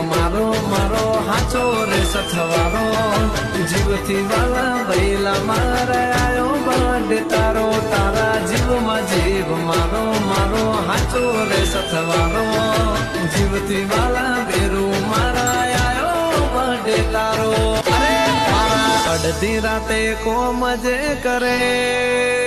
મારો મારો હાચો રે સથવારો જીવથી વાલા ભૈલા મારા આયો બર્થડે તારો તારા જીવમાં જીવ મારો મારો હાચો રે સથવારો જીવથી વાલા બેરું મારા આયો બર્થડે તારો અરે મારા અડધી રાતે કોમ જે કરે